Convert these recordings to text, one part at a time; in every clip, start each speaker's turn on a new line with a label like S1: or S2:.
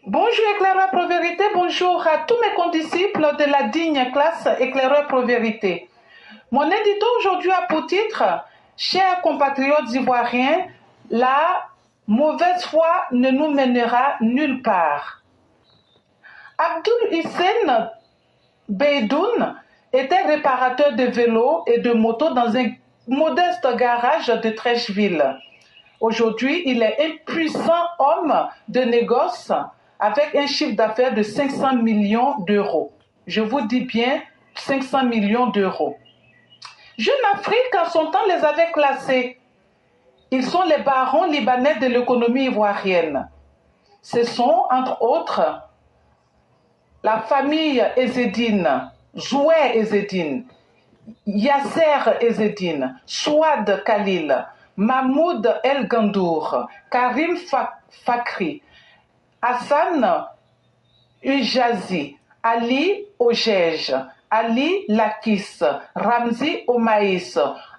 S1: Bonjour éclaireur Pro-Vérité, bonjour à tous mes condisciples de la digne classe éclaireur Pro-Vérité. Mon édito aujourd'hui a pour titre « Chers compatriotes ivoiriens, la mauvaise foi ne nous mènera nulle part ». Abdul Hussein Beydoun était réparateur de vélos et de motos dans un modeste garage de Trècheville. Aujourd'hui, il est un puissant homme de négoce avec un chiffre d'affaires de 500 millions d'euros. Je vous dis bien 500 millions d'euros. Jeune Afrique, en son temps, les avait classés. Ils sont les barons libanais de l'économie ivoirienne. Ce sont, entre autres, la famille Ezzedine, Zoué Ezzedine, Yasser Ezzedine, Souad Khalil, Mahmoud El Gandour, Karim Fakri, Hassan Ujazi, Ali Ojej, Ali Lakis, Ramzi Omaïs,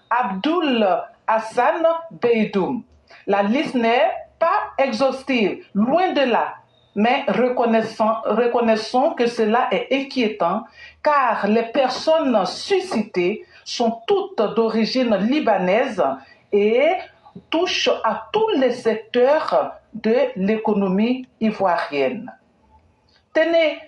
S1: Abdul Hassan Beydoun. La liste n'est pas exhaustive, loin de là. Mais reconnaissons que cela est inquiétant car les personnes suscitées sont toutes d'origine libanaise et touchent à tous les secteurs de l'économie ivoirienne. Tenez,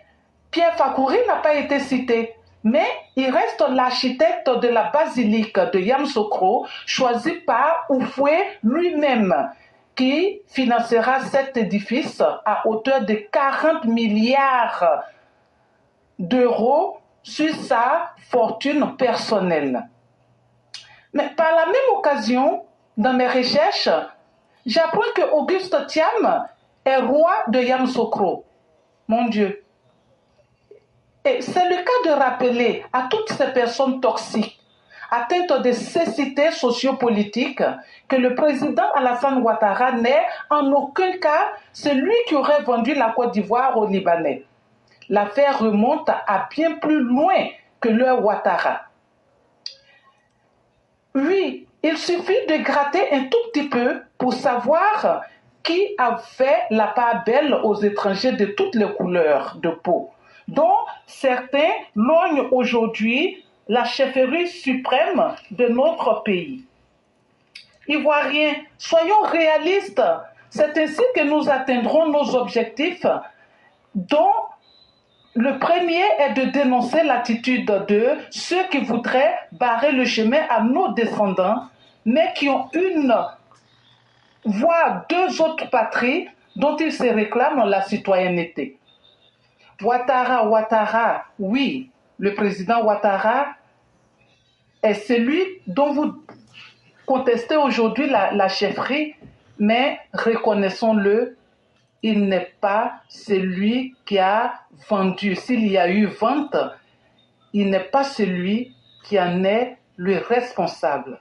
S1: Pierre Fakouri n'a pas été cité, mais il reste l'architecte de la basilique de Yamoussoukro, choisi par Oufoué lui-même, qui financera cet édifice à hauteur de 40 milliards d'euros sur sa fortune personnelle. Mais par la même occasion, dans mes recherches, j'apprends que Auguste Thiam est roi de Yamoussoukro. Mon Dieu. Et c'est le cas de rappeler à toutes ces personnes toxiques, atteintes de cécité sociopolitique, que le président Alassane Ouattara n'est en aucun cas celui qui aurait vendu la Côte d'Ivoire aux Libanais. L'affaire remonte à bien plus loin que le Ouattara. Oui, il suffit de gratter un tout petit peu pour savoir qui a fait la part belle aux étrangers de toutes les couleurs de peau, dont certains lognent aujourd'hui la chefferie suprême de notre pays. Ivoiriens, soyons réalistes, c'est ainsi que nous atteindrons nos objectifs, dont le premier est de dénoncer l'attitude de ceux qui voudraient barrer le chemin à nos descendants, mais qui ont une voire deux autres patries dont ils se réclament la citoyenneté. Ouattara, oui, le président Ouattara est celui dont vous contestez aujourd'hui la chefferie, mais reconnaissons-le, il n'est pas celui qui a vendu. S'il y a eu vente, il n'est pas celui qui en est le responsable.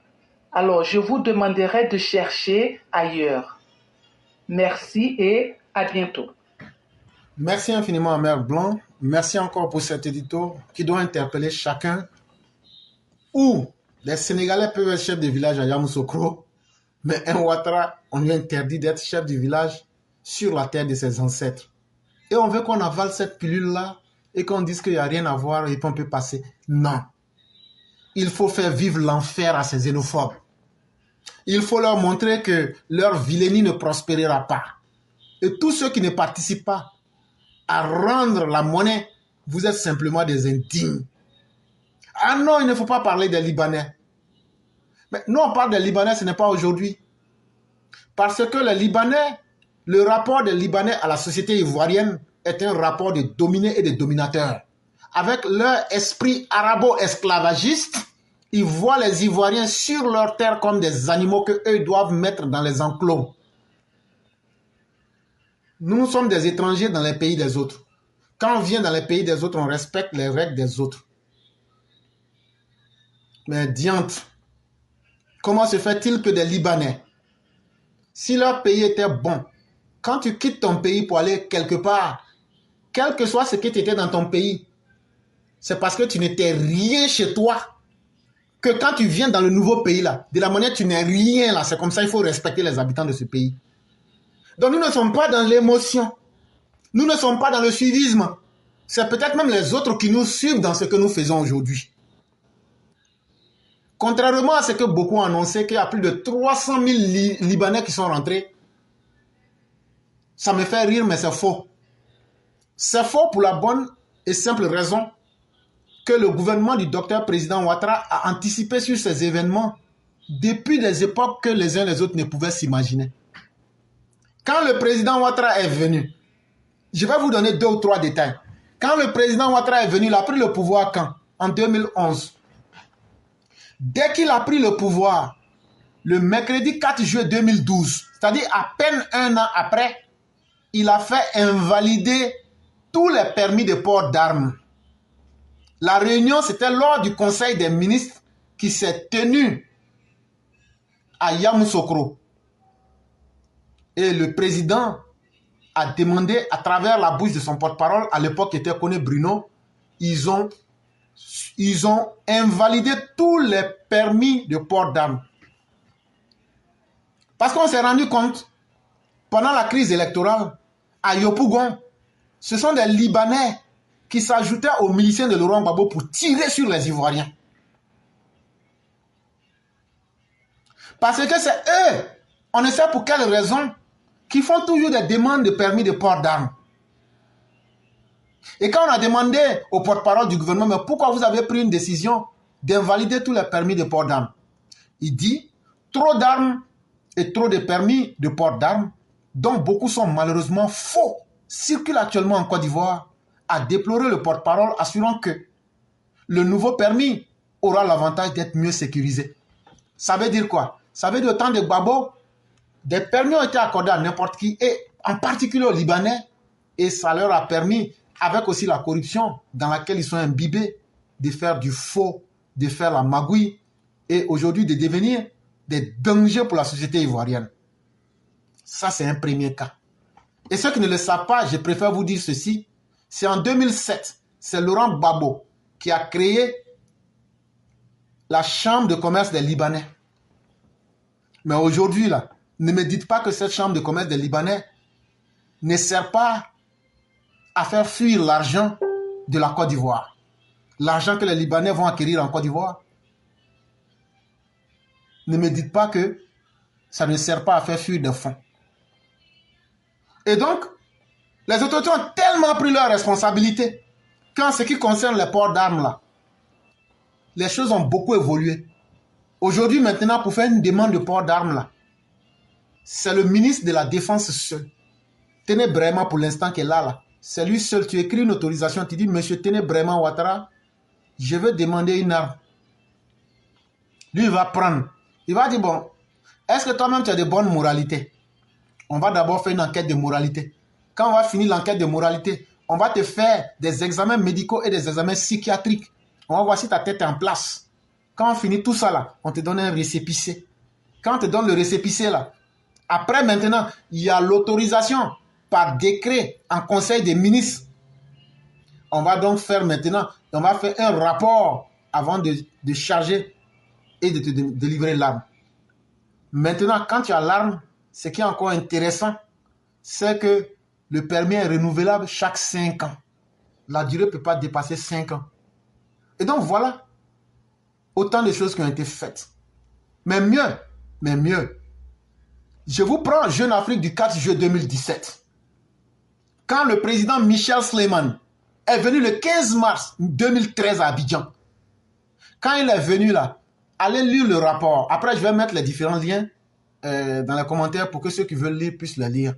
S1: Alors, je vous demanderai de chercher ailleurs. Merci et à bientôt.
S2: Merci infiniment, Mère Blanc. Merci encore pour cet édito qui doit interpeller chacun. Où les Sénégalais peuvent être chefs de village à Yamoussoukro, mais un Ouattara, on lui interdit d'être chef du village sur la terre de ses ancêtres. Et on veut qu'on avale cette pilule-là et qu'on dise qu'il n'y a rien à voir et qu'on peut passer. Non. Il faut faire vivre l'enfer à ces xénophobes. Il faut leur montrer que leur vilainie ne prospérera pas. Et tous ceux qui ne participent pas à rendre la monnaie, vous êtes simplement des indignes. Ah non, il ne faut pas parler des Libanais. Mais nous, on parle des Libanais, ce n'est pas aujourd'hui. Parce que les Libanais, le rapport des Libanais à la société ivoirienne est un rapport de dominés et de dominateurs. Avec leur esprit arabo-esclavagiste, ils voient les Ivoiriens sur leur terre comme des animaux qu'eux doivent mettre dans les enclos. Nous sommes des étrangers dans les pays des autres. Quand on vient dans les pays des autres, on respecte les règles des autres. Mais diantre, comment se fait-il que des Libanais, si leur pays était bon, quand tu quittes ton pays pour aller quelque part, quel que soit ce qui était dans ton pays, c'est parce que tu n'étais rien chez toi, que quand tu viens dans le nouveau pays là, de la manière tu n'es rien là, c'est comme ça, il faut respecter les habitants de ce pays. Donc nous ne sommes pas dans l'émotion. Nous ne sommes pas dans le suivisme. C'est peut-être même les autres qui nous suivent dans ce que nous faisons aujourd'hui. Contrairement à ce que beaucoup ont annoncé, qu'il y a plus de 300 000 Libanais qui sont rentrés, ça me fait rire, mais c'est faux. C'est faux pour la bonne et simple raison que le gouvernement du docteur président Ouattara a anticipé sur ces événements depuis des époques que les uns et les autres ne pouvaient s'imaginer. Quand le président Ouattara est venu, je vais vous donner 2 ou 3 détails. Quand le président Ouattara est venu, il a pris le pouvoir quand? En 2011. Dès qu'il a pris le pouvoir, le mercredi 4 juillet 2012, c'est-à-dire à peine 1 an après, il a fait invalider tous les permis de port d'armes. La réunion, c'était lors du Conseil des ministres qui s'est tenu à Yamoussoukro. Et le président a demandé à travers la bouche de son porte-parole, à l'époque qui était connu Bruno, ils ont invalidé tous les permis de port d'armes. Parce qu'on s'est rendu compte, pendant la crise électorale, à Yopougon, ce sont des Libanais qui s'ajoutaient aux miliciens de Laurent Gbagbo pour tirer sur les Ivoiriens. Parce que c'est eux, on ne sait pour quelle raison, qui font toujours des demandes de permis de port d'armes. Et quand on a demandé au porte-parole du gouvernement, mais pourquoi vous avez pris une décision d'invalider tous les permis de port d'armes? Il dit, trop d'armes et trop de permis de port d'armes, dont beaucoup sont malheureusement faux, circulent actuellement en Côte d'Ivoire, a déploré le porte-parole, assurant que le nouveau permis aura l'avantage d'être mieux sécurisé. Ça veut dire quoi? Ça veut dire au temps de Gbagbo, des permis ont été accordés à n'importe qui, et en particulier aux Libanais, et ça leur a permis, avec aussi la corruption dans laquelle ils sont imbibés, de faire du faux, de faire la magouille, et aujourd'hui de devenir des dangers pour la société ivoirienne. Ça, c'est un premier cas. Et ceux qui ne le savent pas, je préfère vous dire ceci, c'est en 2007, c'est Laurent Gbagbo qui a créé la Chambre de commerce des Libanais. Mais aujourd'hui, là, ne me dites pas que cette Chambre de commerce des Libanais ne sert pas à faire fuir l'argent de la Côte d'Ivoire. L'argent que les Libanais vont acquérir en Côte d'Ivoire. Ne me dites pas que ça ne sert pas à faire fuir des fonds. Et donc, les autorités ont tellement pris leurs responsabilités qu'en ce qui concerne les ports d'armes, là, les choses ont beaucoup évolué. Aujourd'hui, maintenant, pour faire une demande de port d'armes, là, c'est le ministre de la Défense seul. Tenez Brahma pour l'instant qui est là. C'est lui seul. Tu écris une autorisation, tu dis, monsieur Tenez Brahma Ouattara, je veux demander une arme. Lui, il va prendre. Il va dire, bon, est-ce que toi-même tu as de bonnes moralités? On va d'abord faire une enquête de moralité. Quand on va finir l'enquête de moralité, on va te faire des examens médicaux et des examens psychiatriques. On va voir si ta tête est en place. Quand on finit tout ça là, on te donne un récépissé. Quand on te donne le récépissé là, après maintenant, il y a l'autorisation par décret en conseil des ministres. On va donc faire maintenant, on va faire un rapport avant de charger et de te délivrer l'arme. Maintenant, quand tu as l'arme, ce qui est encore intéressant, c'est que le permis est renouvelable chaque 5 ans. La durée ne peut pas dépasser 5 ans. Et donc voilà, autant de choses qui ont été faites. Mais mieux, je vous prends Jeune Afrique du 4 juillet 2017. Quand le président Michel Sleiman est venu le 15 mars 2013 à Abidjan, quand il est venu là, allez lire le rapport. Après, je vais mettre les différents liens dans les commentaires pour que ceux qui veulent lire puissent le lire.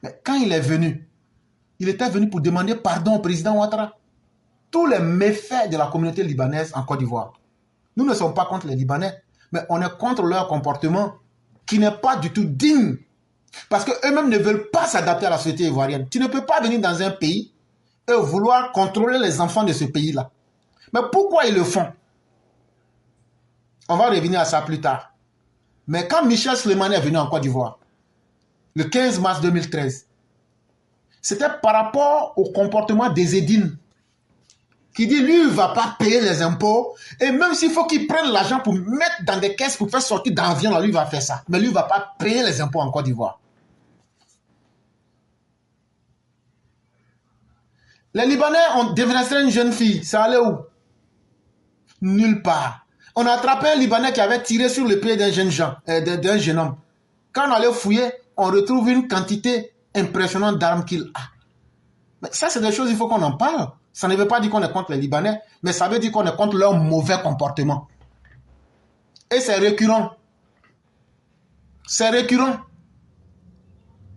S2: Mais quand il est venu, il était venu pour demander pardon au président Ouattara. Tous les méfaits de la communauté libanaise en Côte d'Ivoire. Nous ne sommes pas contre les Libanais, mais on est contre leur comportement qui n'est pas du tout digne. Parce qu'eux-mêmes ne veulent pas s'adapter à la société ivoirienne. Tu ne peux pas venir dans un pays et vouloir contrôler les enfants de ce pays-là. Mais pourquoi ils le font? On va revenir à ça plus tard. Mais quand Michel Sleiman est venu en Côte d'Ivoire, le 15 mars 2013, c'était par rapport au comportement des Édines qui dit lui, il ne va pas payer les impôts. Et même s'il faut qu'il prenne l'argent pour mettre dans des caisses pour faire sortir d'avion, là, lui, il va faire ça. Mais lui, il ne va pas payer les impôts en Côte d'Ivoire. Les Libanais ont défenestré une jeune fille. Ça allait où? Nulle part. On a attrapé un Libanais qui avait tiré sur le pied d'un jeune homme. Quand on allait fouiller, on retrouve une quantité impressionnante d'armes qu'il a. Mais ça, c'est des choses, il faut qu'on en parle. Ça ne veut pas dire qu'on est contre les Libanais, mais ça veut dire qu'on est contre leur mauvais comportement. Et c'est récurrent. C'est récurrent.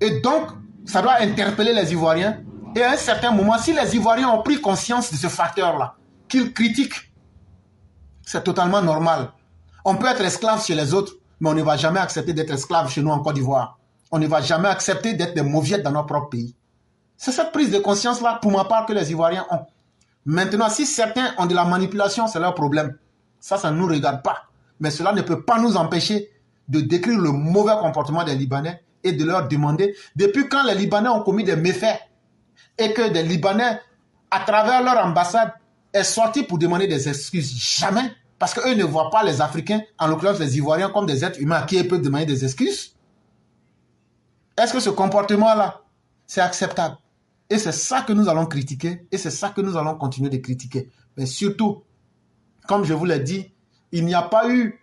S2: Et donc, ça doit interpeller les Ivoiriens. Et à un certain moment, si les Ivoiriens ont pris conscience de ce facteur-là, qu'ils critiquent, c'est totalement normal. On peut être esclave chez les autres, mais on ne va jamais accepter d'être esclave chez nous en Côte d'Ivoire. On ne va jamais accepter d'être des mauviettes dans notre propre pays. C'est cette prise de conscience-là, pour ma part, que les Ivoiriens ont. Maintenant, si certains ont de la manipulation, c'est leur problème. Ça ne nous regarde pas. Mais cela ne peut pas nous empêcher de décrire le mauvais comportement des Libanais et de leur demander, depuis quand les Libanais ont commis des méfaits et que des Libanais, à travers leur ambassade, est sorti pour demander des excuses. Jamais. Parce qu'eux ne voient pas les Africains, en l'occurrence les Ivoiriens, comme des êtres humains à qui ils peuvent demander des excuses. Est-ce que ce comportement-là, c'est acceptable? Et c'est ça que nous allons critiquer, et c'est ça que nous allons continuer de critiquer. Mais surtout, comme je vous l'ai dit, il n'y a pas eu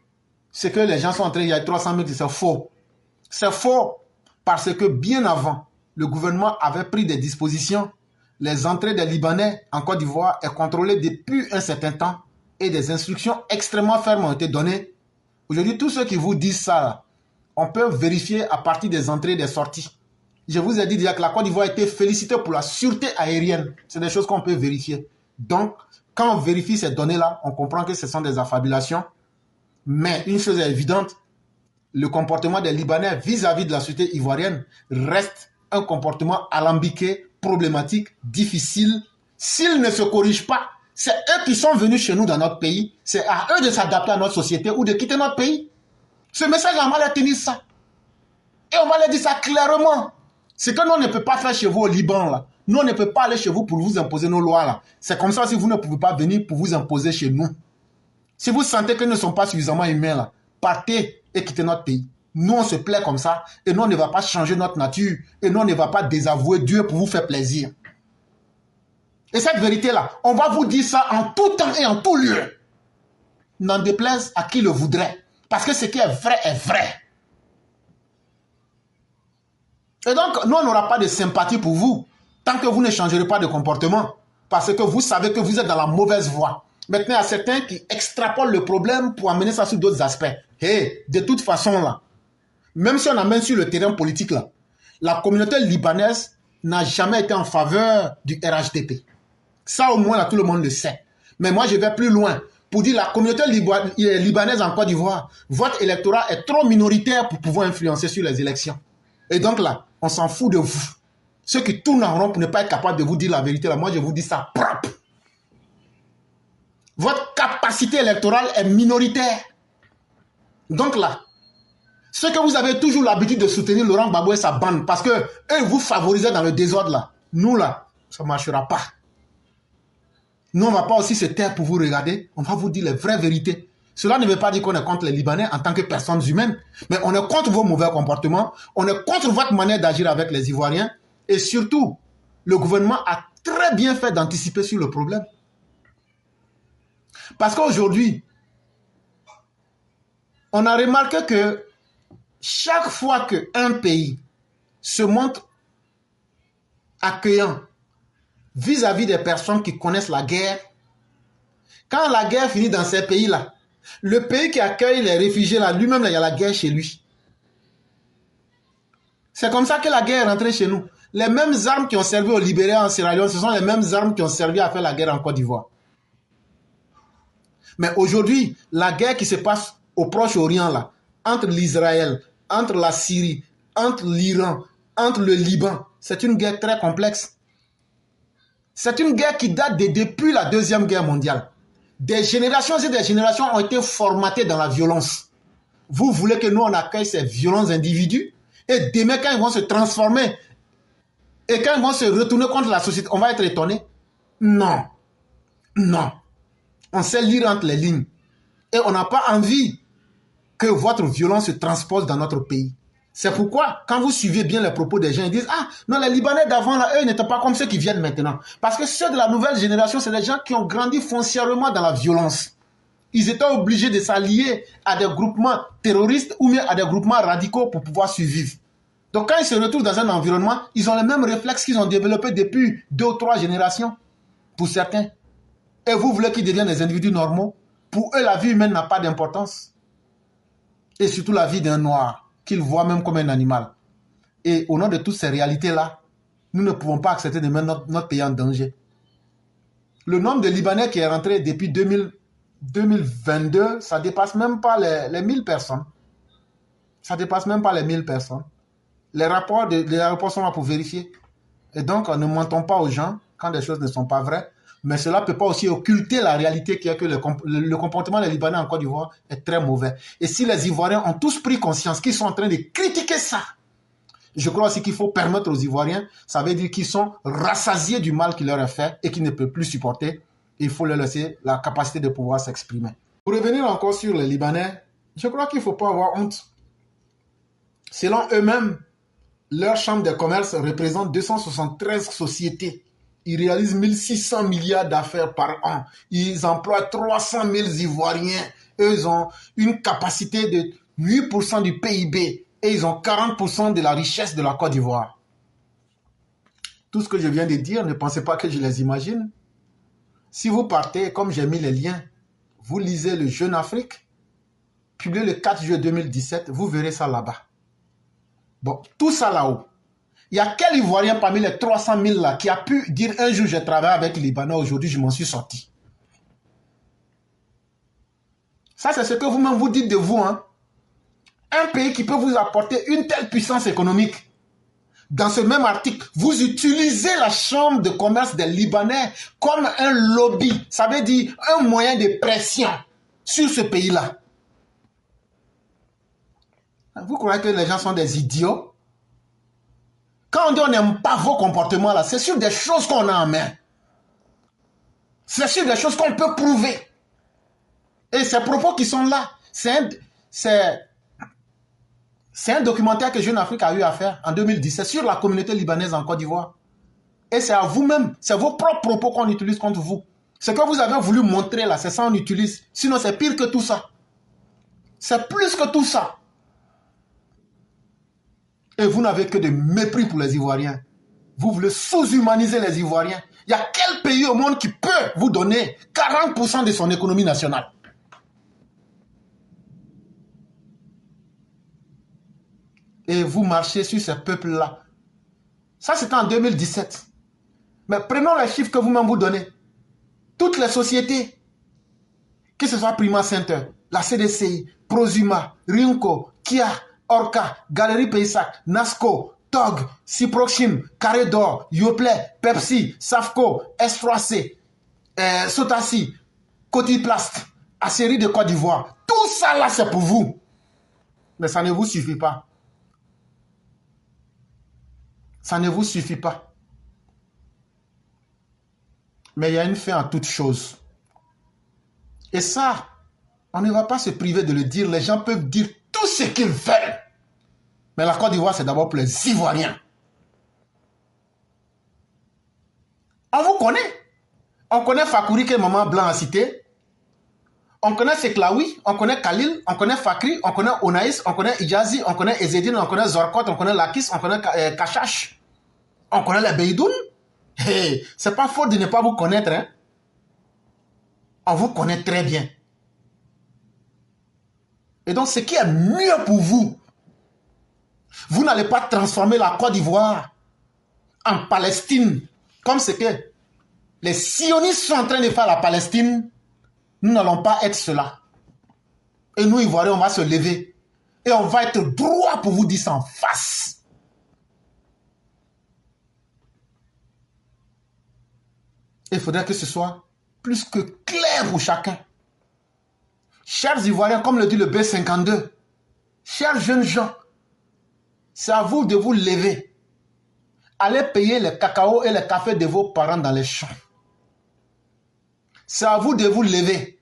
S2: ce que les gens sont en train de dire, il y a 300 000, c'est faux. C'est faux parce que bien avant, le gouvernement avait pris des dispositions. Les entrées des Libanais en Côte d'Ivoire est contrôlées depuis un certain temps et des instructions extrêmement fermes ont été données. Aujourd'hui, tous ceux qui vous disent ça, on peut vérifier à partir des entrées et des sorties. Je vous ai dit déjà que la Côte d'Ivoire a été félicitée pour la sûreté aérienne. C'est des choses qu'on peut vérifier. Donc, quand on vérifie ces données-là, on comprend que ce sont des affabulations. Mais une chose est évidente, le comportement des Libanais vis-à-vis de la société ivoirienne reste un comportement alambiqué, problématique, difficile. S'ils ne se corrigent pas, c'est eux qui sont venus chez nous dans notre pays. C'est à eux de s'adapter à notre société ou de quitter notre pays. Ce message, on va leur tenir ça. Et on va leur dire ça clairement. Ce que nous, on ne peut pas faire chez vous au Liban, là. Nous, on ne peut pas aller chez vous pour vous imposer nos lois, là. C'est comme ça si vous ne pouvez pas venir pour vous imposer chez nous. Si vous sentez que nous ne sommes pas suffisamment humains, là, partez et quittez notre pays. Nous, on se plaît comme ça et nous, on ne va pas changer notre nature et nous, on ne va pas désavouer Dieu pour vous faire plaisir. Et cette vérité-là, on va vous dire ça en tout temps et en tout lieu. N'en déplaise à qui le voudrait. Parce que ce qui est vrai est vrai. Et donc, nous, on n'aura pas de sympathie pour vous tant que vous ne changerez pas de comportement. Parce que vous savez que vous êtes dans la mauvaise voie. Maintenant, il y a certains qui extrapolent le problème pour amener ça sur d'autres aspects. Et de toute façon, là, même si on amène sur le terrain politique, là, la communauté libanaise n'a jamais été en faveur du RHDP. Ça, au moins, là, tout le monde le sait. Mais moi, je vais plus loin. Pour dire la communauté libanaise en Côte d'Ivoire, votre électorat est trop minoritaire pour pouvoir influencer sur les élections. Et donc là, on s'en fout de vous. Ceux qui tournent en rond pour ne pas être capables de vous dire la vérité, là, moi, je vous dis ça propre. Votre capacité électorale est minoritaire. Donc là, ce que vous avez toujours l'habitude de soutenir Laurent Gbagbo et sa bande, parce que eux vous favorisent dans le désordre là. Nous là, ça ne marchera pas. Nous, on ne va pas aussi se taire pour vous regarder. On va vous dire les vraies vérités. Cela ne veut pas dire qu'on est contre les Libanais en tant que personnes humaines, mais on est contre vos mauvais comportements, on est contre votre manière d'agir avec les Ivoiriens, et surtout, le gouvernement a très bien fait d'anticiper sur le problème. Parce qu'aujourd'hui, on a remarqué que chaque fois qu'un pays se montre accueillant vis-à-vis des personnes qui connaissent la guerre, quand la guerre finit dans ces pays-là, le pays qui accueille les réfugiés, là, lui-même, il y a la guerre chez lui. C'est comme ça que la guerre est rentrée chez nous. Les mêmes armes qui ont servi aux libérés en Sierra Leone, ce sont les mêmes armes qui ont servi à faire la guerre en Côte d'Ivoire. Mais aujourd'hui, la guerre qui se passe au Proche-Orient, là, entre l'Israël, entre la Syrie, entre l'Iran, entre le Liban, c'est une guerre très complexe. C'est une guerre qui date depuis la Deuxième Guerre mondiale. Des générations et des générations ont été formatées dans la violence. Vous voulez que nous, on accueille ces violents individus et demain, quand ils vont se transformer et quand ils vont se retourner contre la société, on va être étonné? Non. Non. On sait lire entre les lignes. Et on n'a pas envie que votre violence se transpose dans notre pays. C'est pourquoi, quand vous suivez bien les propos des gens, ils disent « Ah, non, les Libanais d'avant, là, eux, n'étaient pas comme ceux qui viennent maintenant. » Parce que ceux de la nouvelle génération, c'est des gens qui ont grandi foncièrement dans la violence. Ils étaient obligés de s'allier à des groupements terroristes ou bien à des groupements radicaux pour pouvoir survivre. Donc, quand ils se retrouvent dans un environnement, ils ont les mêmes réflexes qu'ils ont développés depuis 2 ou 3 générations, pour certains. Et vous voulez qu'ils deviennent des individus normaux? Pour eux, la vie humaine n'a pas d'importance. Et surtout la vie d'un noir, qu'ils voient même comme un animal. Et au nom de toutes ces réalités-là, nous ne pouvons pas accepter de mettre notre pays en danger. Le nombre de Libanais qui est rentré depuis 2022, ça ne dépasse même pas les 1000 personnes. Ça ne dépasse même pas les 1000 personnes. Les rapports sont là pour vérifier. Et donc, ne mentons pas aux gens quand des choses ne sont pas vraies. Mais cela ne peut pas aussi occulter la réalité qui est que le comportement des Libanais en Côte d'Ivoire est très mauvais. Et si les Ivoiriens ont tous pris conscience qu'ils sont en train de critiquer ça, je crois aussi qu'il faut permettre aux Ivoiriens, ça veut dire qu'ils sont rassasiés du mal qui leur est fait et qu'ils ne peuvent plus supporter. Il faut leur laisser la capacité de pouvoir s'exprimer. Pour revenir encore sur les Libanais, je crois qu'il ne faut pas avoir honte. Selon eux-mêmes, leur chambre de commerce représente 273 sociétés. Ils réalisent 1600 milliards d'affaires par an. Ils emploient 300 000 Ivoiriens. Eux, ils ont une capacité de 8% du PIB. Et ils ont 40% de la richesse de la Côte d'Ivoire. Tout ce que je viens de dire, ne pensez pas que je les imagine. Si vous partez, comme j'ai mis les liens, vous lisez le Jeune Afrique, publié le 4 juillet 2017, vous verrez ça là-bas. Bon, tout ça là-haut. Il y a quel Ivoirien parmi les 300 000 là qui a pu dire un jour j'ai travaillé avec les Libanais, aujourd'hui je m'en suis sorti. Ça c'est ce que vous-même vous dites de vous. Hein? Un pays qui peut vous apporter une telle puissance économique. Dans ce même article, vous utilisez la chambre de commerce des Libanais comme un lobby. Ça veut dire un moyen de pression sur ce pays-là. Vous croyez que les gens sont des idiots? Quand on dit on n'aime pas vos comportements là, c'est sur des choses qu'on a en main. C'est sur des choses qu'on peut prouver. Et ces propos qui sont là, c'est un documentaire que Jeune Afrique a eu à faire en 2017 sur la communauté libanaise en Côte d'Ivoire. Et c'est à vous-même, c'est vos propres propos qu'on utilise contre vous. Ce que vous avez voulu montrer là, c'est ça qu'on utilise. Sinon c'est pire que tout ça. C'est plus que tout ça. Et vous n'avez que de mépris pour les Ivoiriens. Vous voulez sous-humaniser les Ivoiriens. Il y a quel pays au monde qui peut vous donner 40% de son économie nationale? Et vous marchez sur ces peuples-là. Ça, c'était en 2017. Mais prenons les chiffres que vous-même vous donnez. Toutes les sociétés, que ce soit Prima Center, la CDCI, Prosuma, Rinco, Kia, Orca, Galerie Paysac, Nasco, TOG, Ciproxim, Carré d'Or, Yoplait, Pepsi, Safco, S3C, Sotassi, Cotiplast, Acérie de Côte d'Ivoire. Tout ça là, c'est pour vous. Mais ça ne vous suffit pas. Ça ne vous suffit pas. Mais il y a une fin à toute chose. Et ça, on ne va pas se priver de le dire. Les gens peuvent dire tout ce qu'ils veulent. Mais la Côte d'Ivoire, c'est d'abord pour les Ivoiriens. On vous connaît. On connaît Fakouri que Maman Blanc a cité. On connaît Seklaoui, on connaît Khalil, on connaît Fakri, on connaît Onaïs, on connaît Ijazi, on connaît Ezedine, on connaît Zorkot, on connaît Lakis, on connaît Kachash. On connaît les Beidoun. Hey, c'est pas faute de ne pas vous connaître. Hein? On vous connaît très bien. Et donc, ce qui est mieux pour vous, vous n'allez pas transformer la Côte d'Ivoire en Palestine, comme ce que les sionistes sont en train de faire à la Palestine. Nous n'allons pas être cela. Et nous, Ivoiriens, on va se lever. Et on va être droit pour vous dire ça en face. Il faudrait que ce soit plus que clair pour chacun. Chers Ivoiriens, comme le dit le B52, chers jeunes gens, c'est à vous de vous lever. Allez payer les cacao et les cafés de vos parents dans les champs. C'est à vous de vous lever.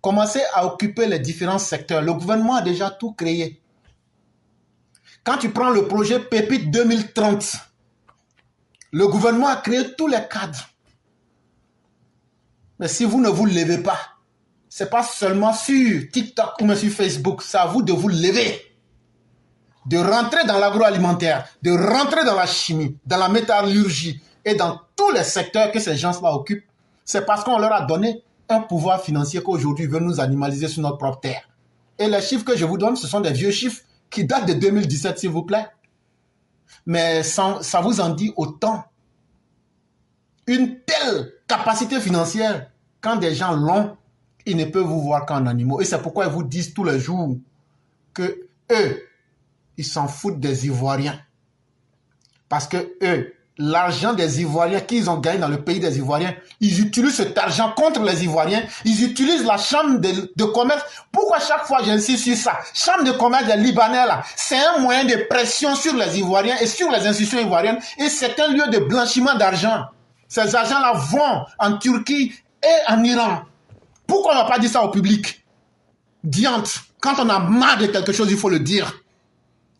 S2: Commencez à occuper les différents secteurs. Le gouvernement a déjà tout créé. Quand tu prends le projet Pépite 2030, le gouvernement a créé tous les cadres. Mais si vous ne vous levez pas, ce n'est pas seulement sur TikTok ou même sur Facebook, c'est à vous de vous lever. De rentrer dans l'agroalimentaire, de rentrer dans la chimie, dans la métallurgie et dans tous les secteurs que ces gens-là occupent. C'est parce qu'on leur a donné un pouvoir financier qu'aujourd'hui ils veulent nous animaliser sur notre propre terre. Et les chiffres que je vous donne, ce sont des vieux chiffres qui datent de 2017, s'il vous plaît. Mais ça vous en dit autant. Une telle capacité financière, quand des gens l'ont, ils ne peuvent vous voir qu'en animaux. Et c'est pourquoi ils vous disent tous les jours que eux, ils s'en foutent des Ivoiriens. Parce que eux, l'argent des Ivoiriens qu'ils ont gagné dans le pays des Ivoiriens, ils utilisent cet argent contre les Ivoiriens. Ils utilisent la chambre de commerce. Pourquoi chaque fois j'insiste sur ça? Chambre de commerce des Libanais, là, c'est un moyen de pression sur les Ivoiriens et sur les institutions ivoiriennes. Et c'est un lieu de blanchiment d'argent. Ces argents-là vont en Turquie et en Iran. Pourquoi on n'a pas dit ça au public? Diante, quand on a marre de quelque chose, il faut le dire.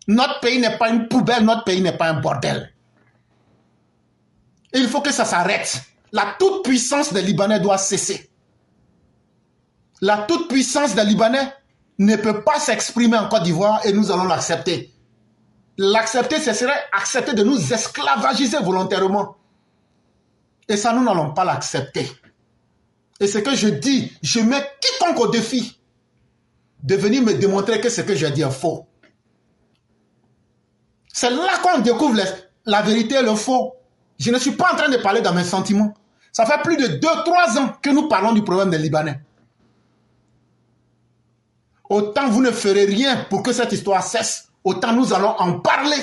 S2: Notre pays n'est pas une poubelle, notre pays n'est pas un bordel. Et il faut que ça s'arrête. La toute-puissance des Libanais doit cesser. La toute-puissance des Libanais ne peut pas s'exprimer en Côte d'Ivoire et nous allons l'accepter. L'accepter, ce serait accepter de nous esclavagiser volontairement. Et ça, nous n'allons pas l'accepter. Et ce que je dis, je mets quiconque au défi de venir me démontrer que ce que je dis est faux. C'est là qu'on découvre la vérité et le faux. Je ne suis pas en train de parler dans mes sentiments. Ça fait plus de 2-3 ans que nous parlons du problème des Libanais. Autant vous ne ferez rien pour que cette histoire cesse, autant nous allons en parler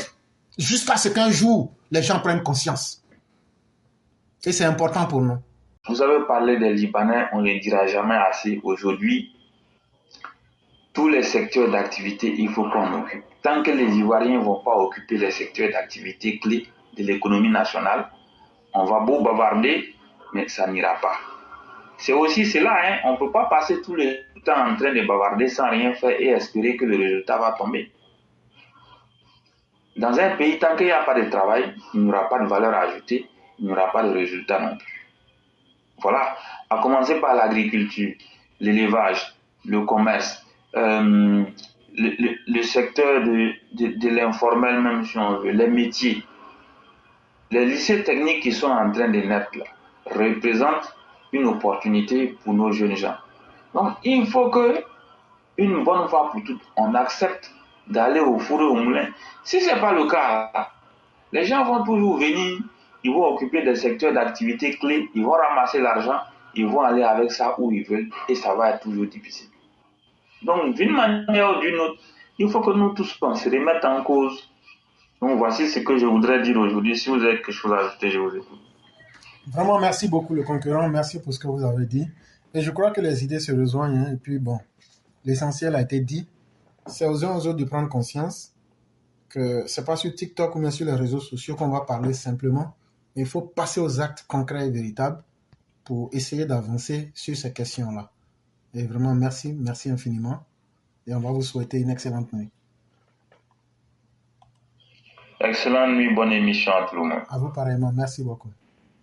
S2: jusqu'à ce qu'un jour, les gens prennent conscience. Et c'est important pour nous.
S3: Vous avez parlé des Libanais, on ne le dira jamais assez. Aujourd'hui, tous les secteurs d'activité, il faut qu'on occupe. Tant que les Ivoiriens ne vont pas occuper les secteurs d'activité clés de l'économie nationale, on va beau bavarder, mais ça n'ira pas. C'est aussi cela, hein, on ne peut pas passer tout le temps en train de bavarder sans rien faire et espérer que le résultat va tomber. Dans un pays, tant qu'il n'y a pas de travail, il n'y aura pas de valeur ajoutée, il n'y aura pas de résultat non plus. Voilà, à commencer par l'agriculture, l'élevage, le commerce, le secteur de l'informel même si on veut, les métiers. Les lycées techniques qui sont en train de naître là représentent une opportunité pour nos jeunes gens. Donc il faut que, une bonne fois pour toutes, on accepte d'aller au four et au moulin. Si ce n'est pas le cas, les gens vont toujours venir, ils vont occuper des secteurs d'activité clés, ils vont ramasser l'argent, ils vont aller avec ça où ils veulent et ça va être toujours difficile. Donc d'une manière ou d'une autre, il faut que nous tous on se remettent en cause. Donc voici ce que je voudrais dire aujourd'hui. Si vous avez quelque chose à ajouter, je vous écoute.
S2: Vraiment, merci beaucoup le concurrent, merci pour ce que vous avez dit. Et je crois que les idées se rejoignent. Hein, et puis bon, l'essentiel a été dit. C'est aux uns aux autres de prendre conscience que c'est pas sur TikTok ou bien sur les réseaux sociaux qu'on va parler simplement. Mais il faut passer aux actes concrets et véritables pour essayer d'avancer sur ces questions-là. Et vraiment, merci infiniment. Et on va vous souhaiter une excellente nuit.
S3: Excellente nuit, bonne émission à tout le monde.
S2: À vous pareillement, merci beaucoup.